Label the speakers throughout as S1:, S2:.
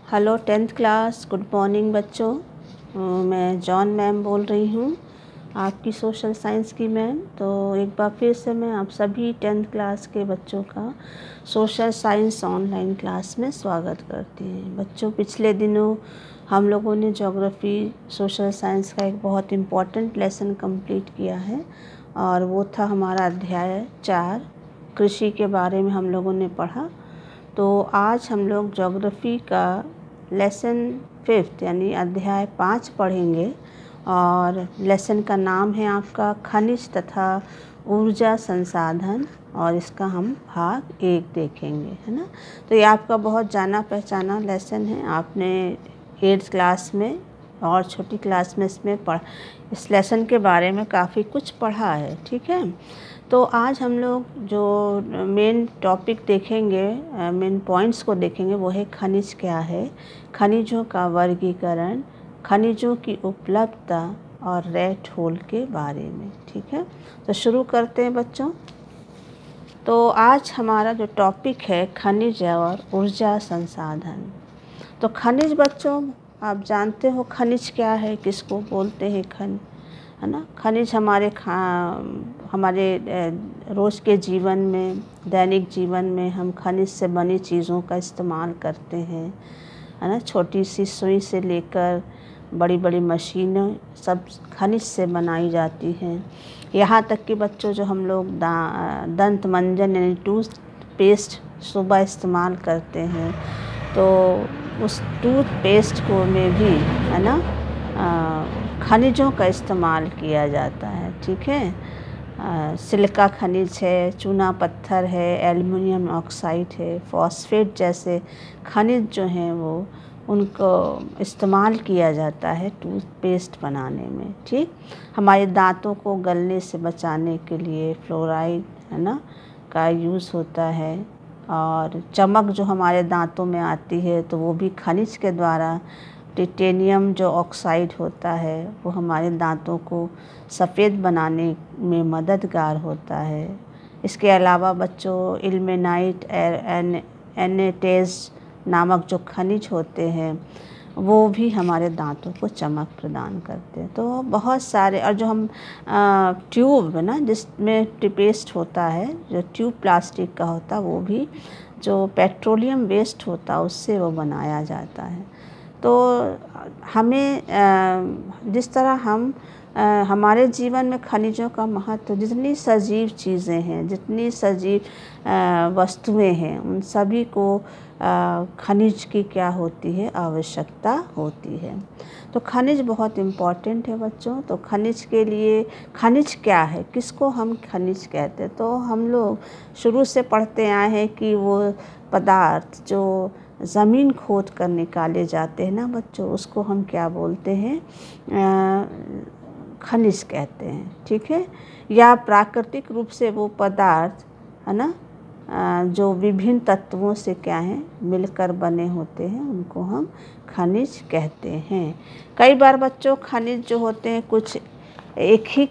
S1: Hello 10th class, good morning बच्चों। मैं John ma'am बोल रही हूँ, आपकी सोशल साइंस की मैम। तो एक बार फिर से मैं आप सभी 10th क्लास के बच्चों का सोशल साइंस ऑनलाइन क्लास में स्वागत करती हूँ। बच्चों, पिछले दिनों हम लोगों ने ज्योग्राफी सोशल साइंस का एक बहुत इम्पॉर्टेंट लेसन कंप्लीट किया है और वो था हमारा अध्याय 4, कृषि के बारे में हम लोगों ने पढ़ा। तो आज हम लोग ज्योग्राफी का लेसन 5 यानी अध्याय 5 पढ़ेंगे और लेसन का नाम है आपका खनिज तथा ऊर्जा संसाधन और इसका हम भाग 1 देखेंगे, है ना। तो ये आपका बहुत जाना पहचाना लेसन है, आपने 8th क्लास में और छोटी क्लास में इस लेसन के बारे में काफ़ी कुछ पढ़ा है, ठीक है। तो आज हम लोग जो मेन टॉपिक देखेंगे, मेन पॉइंट्स को देखेंगे, वो है खनिज क्या है, खनिजों का वर्गीकरण, खनिजों की उपलब्धता और रेट होल के बारे में, ठीक है। तो शुरू करते हैं बच्चों। तो आज हमारा जो टॉपिक है खनिज और ऊर्जा संसाधन। तो खनिज बच्चों, आप जानते हो खनिज क्या है, किसको बोलते हैं खनिज, है ना। खनिज हमारे रोज़ के जीवन में, दैनिक जीवन में हम खनिज से बनी चीज़ों का इस्तेमाल करते हैं, है ना। छोटी सी सुई से लेकर बड़ी बड़ी मशीनें सब खनिज से बनाई जाती हैं। यहाँ तक कि बच्चों, जो हम लोग दंत मंजन यानी टूथपेस्ट सुबह इस्तेमाल करते हैं, तो उस टूथपेस्ट को में भी, है ना, खनिजों का इस्तेमाल किया जाता है, ठीक है। सिलिका खनिज है, चूना पत्थर है, एल्युमिनियम ऑक्साइड है, फॉस्फेट जैसे खनिज जो हैं वो उनको इस्तेमाल किया जाता है टूथपेस्ट बनाने में, ठीक। हमारे दांतों को गलने से बचाने के लिए फ्लोराइड, है ना, का यूज़ होता है। और चमक जो हमारे दांतों में आती है तो वो भी खनिज के द्वारा, टाइटेनियम जो ऑक्साइड होता है वो हमारे दांतों को सफ़ेद बनाने में मददगार होता है। इसके अलावा बच्चों, इल्मेनाइट, एनेटेज नामक जो खनिज होते हैं वो भी हमारे दांतों को चमक प्रदान करते हैं। तो बहुत सारे, और जो हम ट्यूब है ना, जिसमें टूथपेस्ट होता है, जो ट्यूब प्लास्टिक का होता है, वो भी जो पेट्रोलियम वेस्ट होता है उससे वो बनाया जाता है। तो हमें जिस तरह हमारे जीवन में खनिजों का महत्व, जितनी सजीव चीज़ें हैं, जितनी सजीव वस्तुएं हैं, उन सभी को खनिज की क्या होती है, आवश्यकता होती है। तो खनिज बहुत इम्पॉर्टेंट है बच्चों। तो खनिज के लिए, खनिज क्या है, किसको हम खनिज कहते हैं, तो हम लोग शुरू से पढ़ते आए हैं कि वो पदार्थ जो ज़मीन खोद कर निकाले जाते हैं ना बच्चों, उसको हम क्या बोलते हैं, खनिज कहते हैं, ठीक है। या प्राकृतिक रूप से वो पदार्थ, है ना, जो विभिन्न तत्वों से क्या हैं, मिलकर बने होते हैं, उनको हम खनिज कहते हैं। कई बार बच्चों खनिज जो होते हैं, कुछ एक ही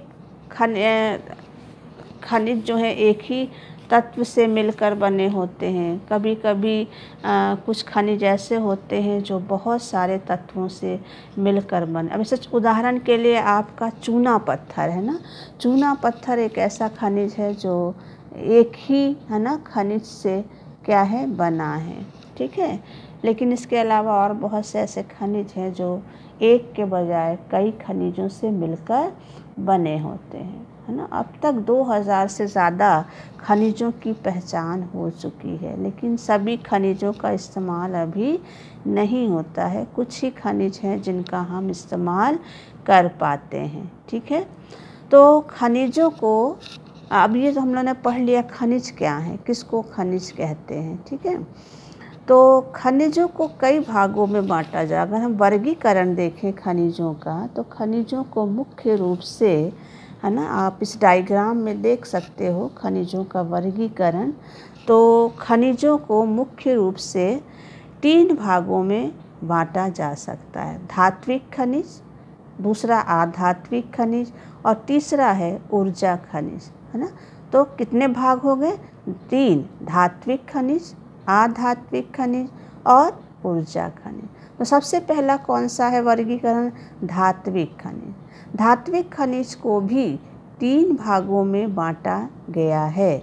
S1: खनिज जो है एक ही तत्व से मिलकर बने होते हैं। कभी कभी कुछ खनिज ऐसे होते हैं जो बहुत सारे तत्वों से मिलकर बने। अब सच उदाहरण के लिए आपका चूना पत्थर है ना, चूना पत्थर एक ऐसा खनिज है जो एक ही, है ना, खनिज से क्या है, बना है, ठीक है। लेकिन इसके अलावा और बहुत से ऐसे खनिज हैं जो एक के बजाय कई खनिजों से मिलकर बने होते हैं, है ना। अब तक 2000 से ज़्यादा खनिजों की पहचान हो चुकी है, लेकिन सभी खनिजों का इस्तेमाल अभी नहीं होता है। कुछ ही खनिज हैं जिनका हम इस्तेमाल कर पाते हैं, ठीक है। तो खनिजों को, अब ये तो हम लोगों ने पढ़ लिया खनिज क्या है, किसको खनिज कहते हैं, ठीक है। तो खनिजों को कई भागों में बांटा जाए। अगर हम वर्गीकरण देखें खनिजों का, तो खनिजों को मुख्य रूप से, है ना, आप इस डायग्राम में देख सकते हो खनिजों का वर्गीकरण। तो खनिजों को मुख्य रूप से 3 भागों में बांटा जा सकता है। धात्विक खनिज, दूसरा आधात्विक खनिज और तीसरा है ऊर्जा खनिज, है ना। तो कितने भाग हो गए, 3, धात्विक खनिज, आधात्विक खनिज और ऊर्जा खनिज। तो सबसे पहला कौन सा है वर्गीकरण? धात्विक खनिज। धात्विक खनिज को भी 3 भागों में बांटा गया है।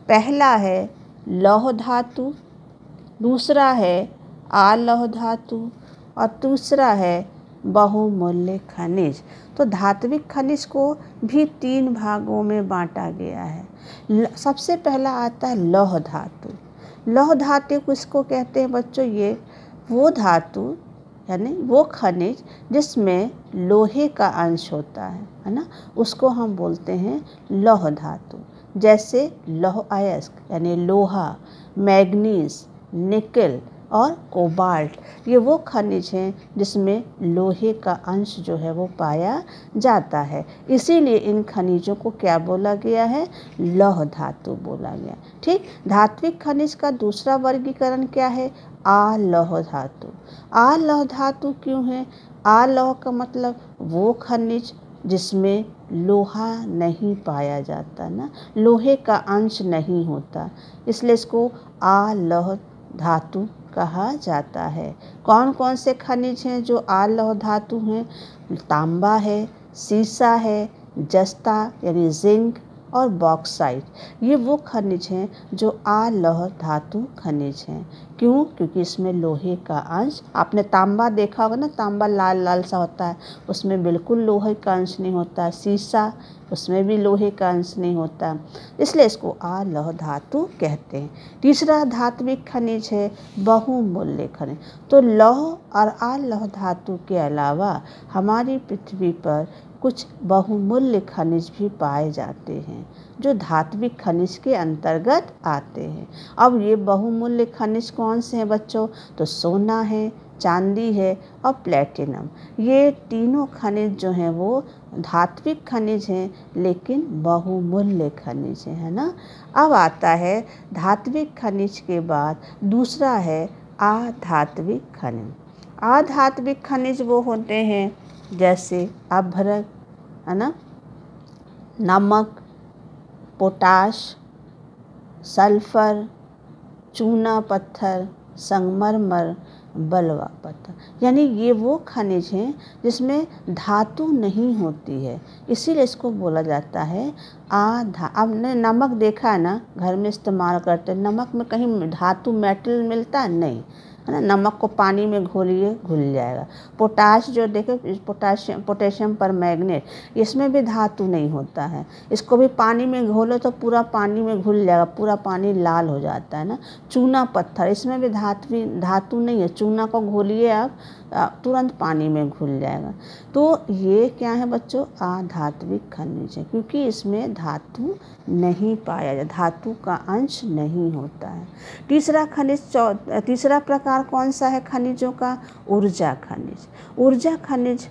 S1: पहला है लौह धातु, दूसरा है अलौह धातु और तीसरा है बहुमूल्य खनिज। तो धात्विक खनिज को भी 3 भागों में बांटा गया है। सबसे पहला आता है लौह धातु। लौह धातु किसको कहते हैं बच्चों? ये वो धातु यानी वो खनिज जिसमें लोहे का अंश होता है ना, उसको हम बोलते हैं लौह धातु। जैसे लौह अयस्क यानी लोहा, मैग्नीज, निकेल और कोबाल्ट, ये वो खनिज हैं जिसमें लोहे का अंश जो है वो पाया जाता है। इसीलिए इन खनिजों को क्या बोला गया है? लौह धातु बोला गया। ठीक। धात्विक खनिज का दूसरा वर्गीकरण क्या है? अलौह धातु। अलौह धातु क्यों है? अलौह का मतलब वो खनिज जिसमें लोहा नहीं पाया जाता ना, लोहे का अंश नहीं होता, इसलिए इसको अलौह धातु कहा जाता है। कौन कौन से खनिज हैं जो अलौह धातु हैं? तांबा है, सीसा है, जस्ता यानी जिंक और बॉक्साइट। ये वो खनिज हैं जो अलौह धातु खनिज हैं। क्यों? क्योंकि इसमें लोहे का अंश, आपने तांबा देखा होगा ना, तांबा लाल लाल सा होता है, उसमें बिल्कुल लोहे का अंश नहीं होता। सीसा, उसमें भी लोहे का अंश नहीं होता, इसलिए इसको अलौह धातु कहते हैं। तीसरा धात्विक खनिज है बहुमूल्य खनिज। तो लौह और अलौह धातु के अलावा हमारी पृथ्वी पर कुछ बहुमूल्य खनिज भी पाए जाते हैं जो धात्विक खनिज के अंतर्गत आते हैं। अब ये बहुमूल्य खनिज कौन से हैं बच्चों? तो सोना है, चांदी है और प्लेटिनम। ये तीनों खनिज जो हैं वो धात्विक खनिज हैं लेकिन बहुमूल्य खनिज हैं, है ना। अब आता है धात्विक खनिज के बाद दूसरा है अधात्विक खनिज। अधात्विक खनिज वो होते हैं जैसे अभ्रक, है ना, नमक, पोटाश, सल्फर, चूना पत्थर, संगमरमर, बलुआ पत्थर। यानी ये वो खनिज हैं जिसमें धातु नहीं होती है, इसीलिए इसको बोला जाता है आपने नमक देखा है ना, घर में इस्तेमाल करते हैं, नमक में कहीं धातु मेटल मिलता है? नहीं, है ना। नमक को पानी में घोलिए, घुल जाएगा। पोटाश जो देखे, पोटेशियम पर मैग्नेट, इसमें भी धातु नहीं होता है, इसको भी पानी में घोलो तो पूरा पानी में घुल जाएगा, पूरा पानी लाल हो जाता है ना। चूना पत्थर, इसमें भी धातु नहीं है, चूना को घोलिए आप तुरंत पानी में घुल जाएगा। तो ये क्या है बच्चों? अधात्विक खनिज है, क्योंकि इसमें धातु नहीं पाया जाता, धातु का अंश नहीं होता है। तीसरा प्रकार कौन सा है खनिजों का? ऊर्जा खनिज। ऊर्जा खनिज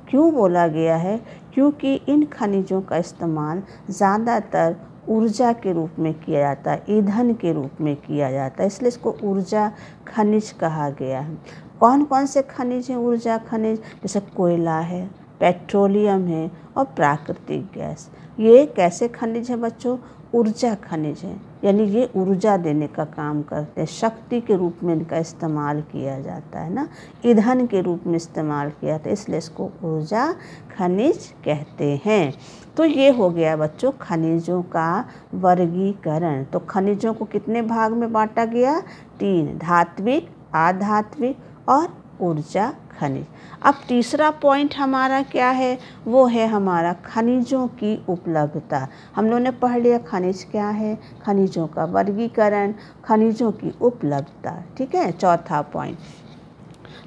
S1: क्यों बोला गया है? क्योंकि इन खनिजों का इस्तेमाल ज़्यादातर ऊर्जा के रूप में किया जाता है, ईंधन के रूप में किया जाता है, इसलिए इसको ऊर्जा खनिज कहा गया है। कौन कौन से खनिज हैं ऊर्जा खनिज? जैसे कोयला है, पेट्रोलियम है और प्राकृतिक गैस। ये कैसे खनिज हैं बच्चों? ऊर्जा खनिज हैं, यानी ये ऊर्जा देने का काम करते हैं, शक्ति के रूप में इनका इस्तेमाल किया जाता है ना, ईंधन के रूप में इस्तेमाल किया जाता है, इसलिए इसको ऊर्जा खनिज कहते हैं। तो ये हो गया बच्चों खनिजों का वर्गीकरण। तो खनिजों को कितने भाग में बांटा गया? 3, धात्विक, अधात्विक और ऊर्जा खनिज। अब तीसरा पॉइंट हमारा क्या है? वो है हमारा खनिजों की उपलब्धता। हम लोगों ने पढ़ लिया खनिज क्या है, खनिजों का वर्गीकरण, खनिजों की उपलब्धता। ठीक है, चौथा पॉइंट।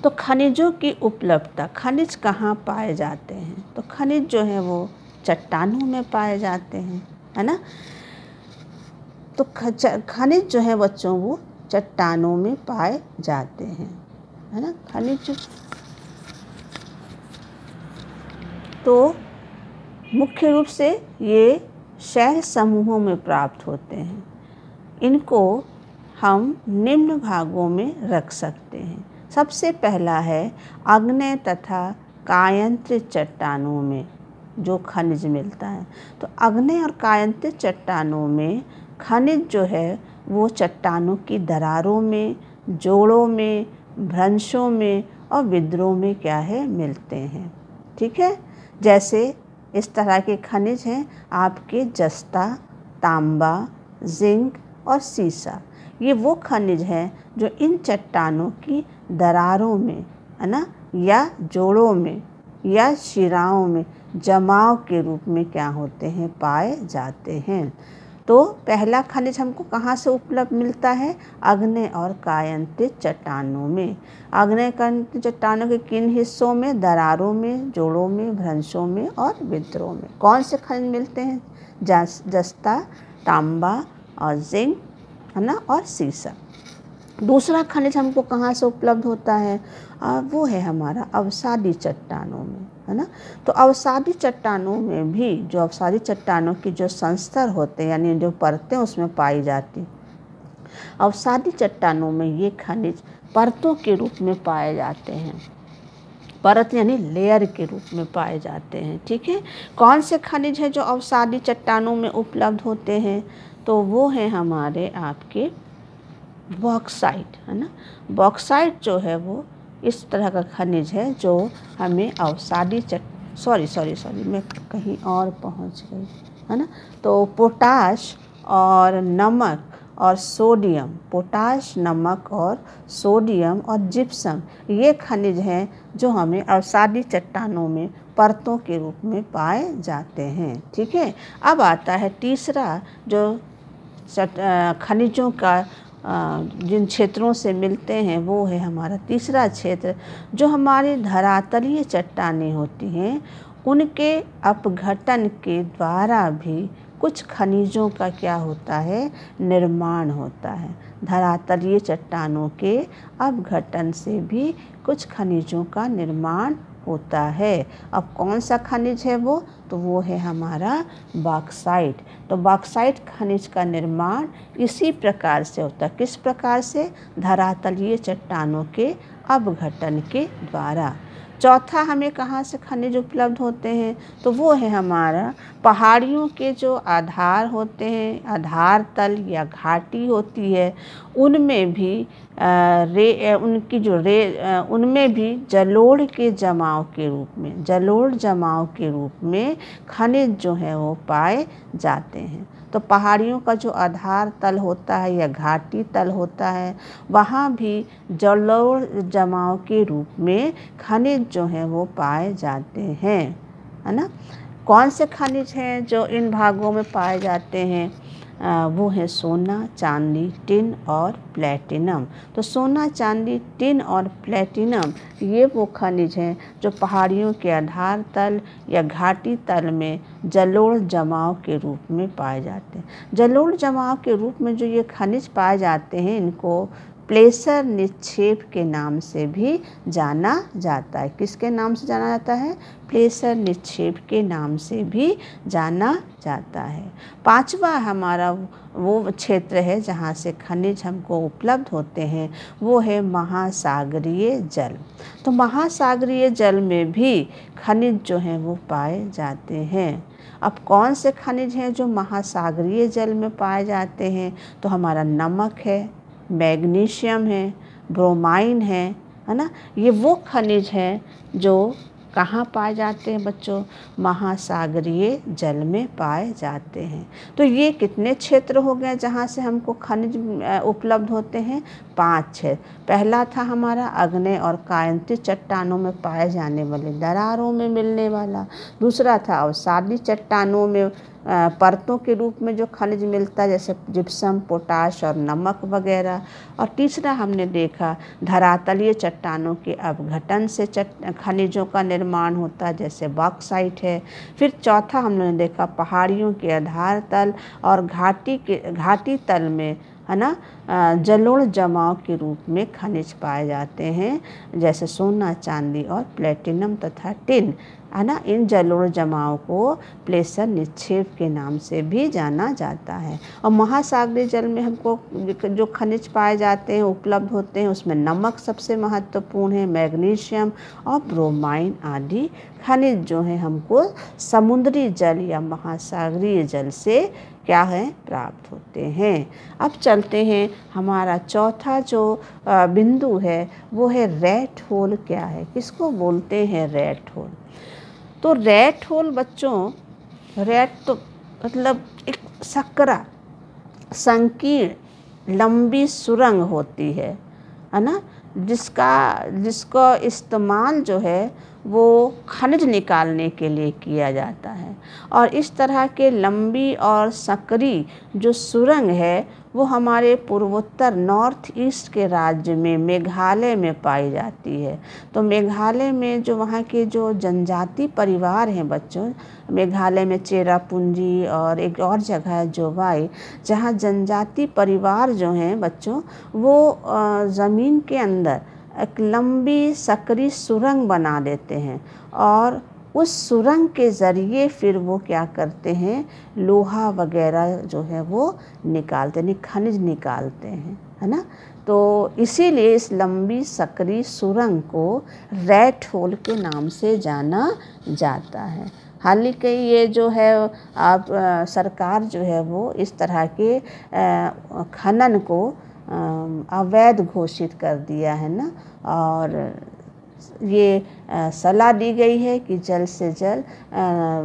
S1: तो खनिजों की उपलब्धता, खनिज कहाँ पाए जाते हैं? तो खनिज जो है वो चट्टानों में पाए जाते हैं, है ना। तो खनिज जो है बच्चों वो चट्टानों में पाए जाते हैं, है ना। खनिज तो मुख्य रूप से ये शैल समूहों में प्राप्त होते हैं। इनको हम निम्न भागों में रख सकते हैं। सबसे पहला है आग्नेय तथा कायांतरित चट्टानों में जो खनिज मिलता है। तो आग्नेय और कायांतरित चट्टानों में खनिज जो है वो चट्टानों की दरारों में, जोड़ों में भ्रंशों में और विद्रोह में क्या है, मिलते हैं। ठीक है, जैसे इस तरह के खनिज हैं आपके जस्ता, तांबा, जिंक और सीसा। ये वो खनिज हैं जो इन चट्टानों की दरारों में, है ना, या जोड़ों में या शिराओं में जमाव के रूप में क्या होते हैं, पाए जाते हैं। तो पहला खनिज हमको कहाँ से उपलब्ध मिलता है, आग्नेय और कायांतित चट्टानों में। आग्नेय कायांतित चट्टानों के किन हिस्सों में, दरारों में, जोड़ों में, भ्रंशों में और विद्रोह में। कौन से खनिज मिलते हैं, जस्ता, तांबा और जिंक, है ना, और सीसा। दूसरा खनिज हमको कहाँ से उपलब्ध होता है, वो है हमारा अवसादी चट्टानों में, है ना। तो अवसादी चट्टानों में भी, जो अवसादी चट्टानों की जो संस्तर होते हैं यानी जो परतें उसमें पाई जाती, अवसादी चट्टानों में ये खनिज परतों के रूप में पाए जाते हैं। परत यानी लेयर के रूप में पाए जाते हैं। ठीक है, कौन से खनिज हैं जो अवसादी चट्टानों में उपलब्ध होते हैं, तो वो है हमारे आपके बॉक्साइट, है ना। बॉक्साइट जो है वो इस तरह का खनिज है जो हमें अवसादी सॉरी मैं कहीं और पहुंच गई, है ना। तो पोटाश और नमक और सोडियम, पोटाश, नमक और सोडियम और जिप्सम, ये खनिज हैं जो हमें अवसादी चट्टानों में परतों के रूप में पाए जाते हैं। ठीक है, अब आता है तीसरा जो खनिजों का जिन क्षेत्रों से मिलते हैं, वो है हमारा तीसरा क्षेत्र जो हमारी धरातलीय चट्टानें होती हैं, उनके अपघटन के द्वारा भी कुछ खनिजों का क्या होता है, निर्माण होता है। धरातलीय चट्टानों के अपघटन से भी कुछ खनिजों का निर्माण होता है। अब कौन सा खनिज है वो, तो वो है हमारा बॉक्साइट। तो बॉक्साइट खनिज का निर्माण इसी प्रकार से होता है। किस प्रकार से, धरातलीय चट्टानों के अपघटन के द्वारा। चौथा हमें कहाँ से खनिज उपलब्ध होते हैं, तो वो है हमारा पहाड़ियों के जो आधार होते हैं, आधार तल या घाटी होती है, उनमें भी उनमें भी जलोढ़ के जमाव के रूप में, जलोढ़ जमाव के रूप में खनिज जो है वो पाए जाते हैं। तो पहाड़ियों का जो आधार तल होता है या घाटी तल होता है, वहाँ भी जलोढ़ जमाव के रूप में खनिज जो है वो पाए जाते हैं, है ना। कौन से खनिज हैं जो इन भागों में पाए जाते हैं, वो है सोना, चांदी, टिन और प्लेटिनम। तो सोना, चांदी, टिन और प्लेटिनम ये वो खनिज हैं जो पहाड़ियों के आधार तल या घाटी तल में जलोढ़ जमाव के रूप में पाए जाते हैं। जलोढ़ जमाव के रूप में जो ये खनिज पाए जाते हैं, इनको प्लेसर निक्षेप के नाम से भी जाना जाता है। किसके नाम से जाना जाता है, प्लेसर निक्षेप के नाम से भी जाना जाता है। पांचवा हमारा वो क्षेत्र है जहाँ से खनिज हमको उपलब्ध होते हैं, वो है महासागरीय जल। तो महासागरीय जल में भी खनिज जो हैं वो पाए जाते हैं। अब कौन से खनिज हैं जो महासागरीय जल में पाए जाते हैं, तो हमारा नमक है, मैग्नीशियम है, ब्रोमाइन है ना। ये वो खनिज हैं जो कहाँ पाए जाते हैं बच्चों, महासागरीय जल में पाए जाते हैं। तो ये कितने क्षेत्र हो गए जहाँ से हमको खनिज उपलब्ध होते हैं, 5 क्षेत्र। पहला था हमारा आग्नेय और कायांतित चट्टानों में पाए जाने वाले दरारों में मिलने वाला। दूसरा था अवसादी चट्टानों में परतों के रूप में जो खनिज मिलता है, जैसे जिप्सम, पोटाश और नमक वगैरह। और तीसरा हमने देखा धरातलीय चट्टानों के अपघटन से खनिजों का निर्माण होता है, जैसे बॉक्साइट है। फिर चौथा हमने देखा पहाड़ियों के आधार तल और घाटी तल में, है ना, जलोढ़ जमाव के रूप में खनिज पाए जाते हैं, जैसे सोना, चांदी और प्लेटिनम तथा टिन। है ना। इन जलोढ़ जमाव को प्लेसर निक्षेप के नाम से भी जाना जाता है। और महासागरीय जल में हमको जो खनिज पाए जाते हैं, उपलब्ध होते हैं, उसमें नमक सबसे महत्वपूर्ण है, मैग्नीशियम और ब्रोमाइन आदि खनिज जो हैं हमको समुद्री जल या महासागरीय जल से क्या है प्राप्त होते हैं। अब चलते हैं, हमारा चौथा जो बिंदु है वो है रैट होल क्या है, किसको बोलते हैं रैट होल। तो रैट होल बच्चों, रैट तो मतलब एक सकरा संकीर्ण लंबी सुरंग होती है ना, जिसका इस्तेमाल जो है वो खनिज निकालने के लिए किया जाता है। और इस तरह के लंबी और सकरी जो सुरंग है वो हमारे पूर्वोत्तर नॉर्थ ईस्ट के राज्य में मेघालय में पाई जाती है। तो मेघालय में जो वहाँ के जो जनजाति परिवार हैं बच्चों, मेघालय में चेरापूंजी और एक और जगह है जोवाई, जहाँ जनजाति परिवार जो हैं बच्चों वो ज़मीन के अंदर एक लंबी सकरी सुरंग बना देते हैं और उस सुरंग के ज़रिए फिर वो क्या करते हैं, लोहा वगैरह जो है वो निकालते हैं, खनिज निकालते हैं, है ना। तो इसीलिए इस लंबी सकरी सुरंग को रैट होल के नाम से जाना जाता है। हालांकि ये जो है आप सरकार जो है वो इस तरह के खनन को अवैध घोषित कर दिया है ना, और ये सलाह दी गई है कि जल्द से जल्द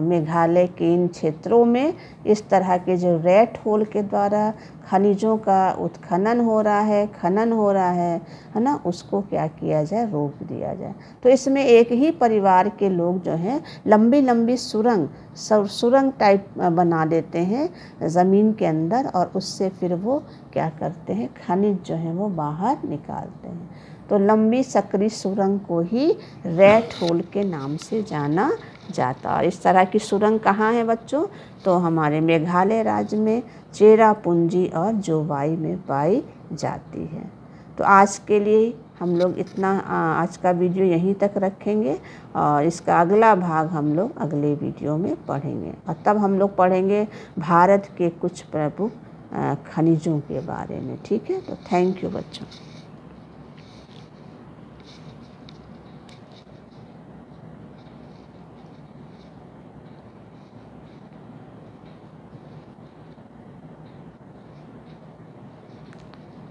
S1: मेघालय के इन क्षेत्रों में इस तरह के जो रैट होल के द्वारा खनिजों का उत्खनन हो रहा है, खनन हो रहा है ना, उसको क्या किया जाए, रोक दिया जाए। तो इसमें एक ही परिवार के लोग जो हैं लंबी लंबी सुरंग टाइप बना देते हैं ज़मीन के अंदर और उससे फिर वो क्या करते हैं, खनिज जो है वो बाहर निकालते हैं। तो लंबी सकरी सुरंग को ही रैट होल के नाम से जाना जाता है। और इस तरह की सुरंग कहाँ है बच्चों, तो हमारे मेघालय राज्य में चेरापूंजी और जोवाई में पाई जाती है। तो आज के लिए हम लोग इतना आज का वीडियो यहीं तक रखेंगे और इसका अगला भाग हम लोग अगले वीडियो में पढ़ेंगे। और तब हम लोग पढ़ेंगे भारत के कुछ प्रमुख खनिजों के बारे में। ठीक है, तो थैंक यू बच्चों।